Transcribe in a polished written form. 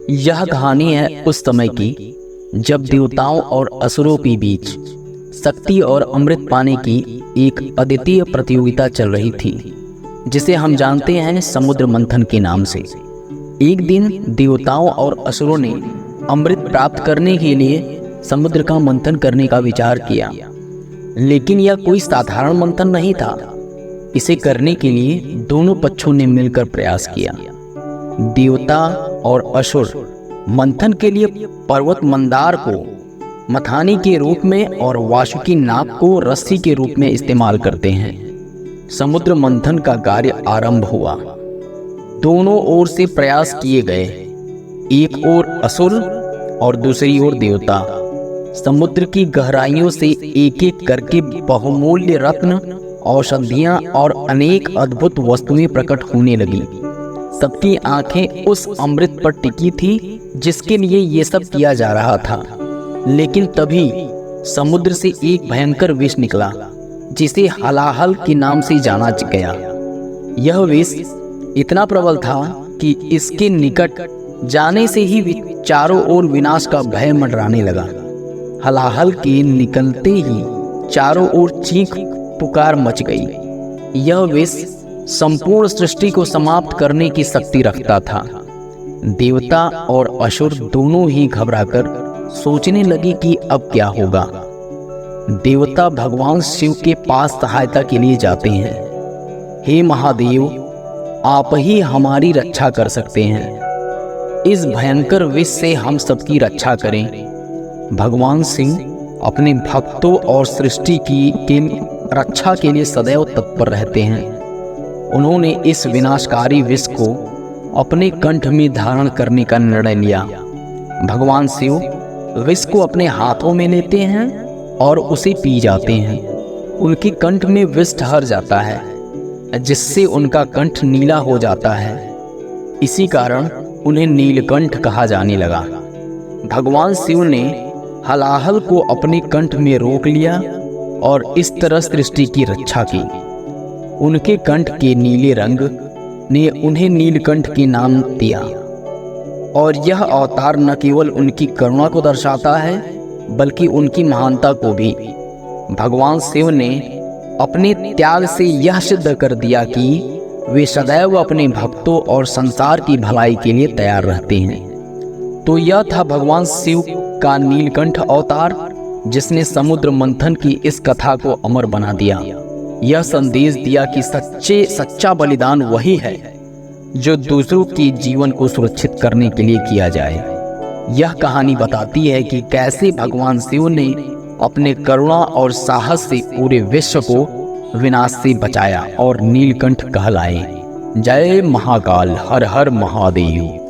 यह कहानी है उस समय की जब देवताओं और असुरों के बीच शक्ति और अमृत पाने की एक अद्वितीय प्रतियोगिता चल रही थी, जिसे हम जानते हैं समुद्र मंथन के नाम से। एक दिन देवताओं और असुरों ने अमृत प्राप्त करने के लिए समुद्र का मंथन करने का विचार किया, लेकिन यह कोई साधारण मंथन नहीं था। इसे करने के लिए दोनों पक्षों ने मिलकर प्रयास किया। देवता और असुर मंथन के लिए पर्वत मंदार को मथानी के रूप में और वासुकी नाग को रस्सी के रूप में इस्तेमाल करते हैं। समुद्र मंथन का कार्य आरंभ हुआ। दोनों ओर से प्रयास किए गए, एक ओर असुर और दूसरी ओर देवता। समुद्र की गहराइयों से एक एक करके बहुमूल्य रत्न, औषधियां और अनेक अद्भुत वस्तुएं प्रकट होने लगी। सबकी आंखें उस अमृत पर टिकी थी जिसके लिए ये सब किया जा रहा था। लेकिन तभी समुद्र से एक भयंकर विष निकला, जिसे हलाहल के नाम से जाना गया। यह विष इतना प्रबल था कि इसके निकट जाने से ही चारों ओर विनाश का भय मंडराने लगा। हलाहल के निकलते ही चारों ओर चीख पुकार मच गई। यह विष संपूर्ण सृष्टि को समाप्त करने की शक्ति रखता था। देवता और असुर दोनों ही घबराकर सोचने लगे कि अब क्या होगा। देवता भगवान शिव के पास सहायता के लिए जाते हैं। हे महादेव, आप ही हमारी रक्षा कर सकते हैं। इस भयंकर विष से हम सबकी रक्षा करें। भगवान शिव अपने भक्तों और सृष्टि की रक्षा के लिए सदैव तत्पर रहते हैं। उन्होंने इस विनाशकारी विष को अपने कंठ में धारण करने का निर्णय लिया। भगवान शिव विष को अपने हाथों में लेते हैं और उसे पी जाते हैं। उनके कंठ में विष ठहर जाता है, जिससे उनका कंठ नीला हो जाता है। इसी कारण उन्हें नीलकंठ कहा जाने लगा। भगवान शिव ने हलाहल को अपने कंठ में रोक लिया और इस तरह सृष्टि की रक्षा की। उनके कंठ के नीले रंग ने उन्हें नीलकंठ के नाम दिया। और यह अवतार न केवल उनकी करुणा को दर्शाता है, बल्कि उनकी महानता को भी। भगवान शिव ने अपने त्याग से यह सिद्ध कर दिया कि वे सदैव अपने भक्तों और संसार की भलाई के लिए तैयार रहते हैं। तो यह था भगवान शिव का नीलकंठ अवतार, जिसने समुद्र मंथन की इस कथा को अमर बना दिया। यह संदेश दिया कि सच्चा बलिदान वही है जो दूसरों के जीवन को सुरक्षित करने के लिए किया जाए। यह कहानी बताती है कि कैसे भगवान शिव ने अपने करुणा और साहस से पूरे विश्व को विनाश से बचाया और नीलकंठ कहलाए। जय महाकाल, हर हर महादेव।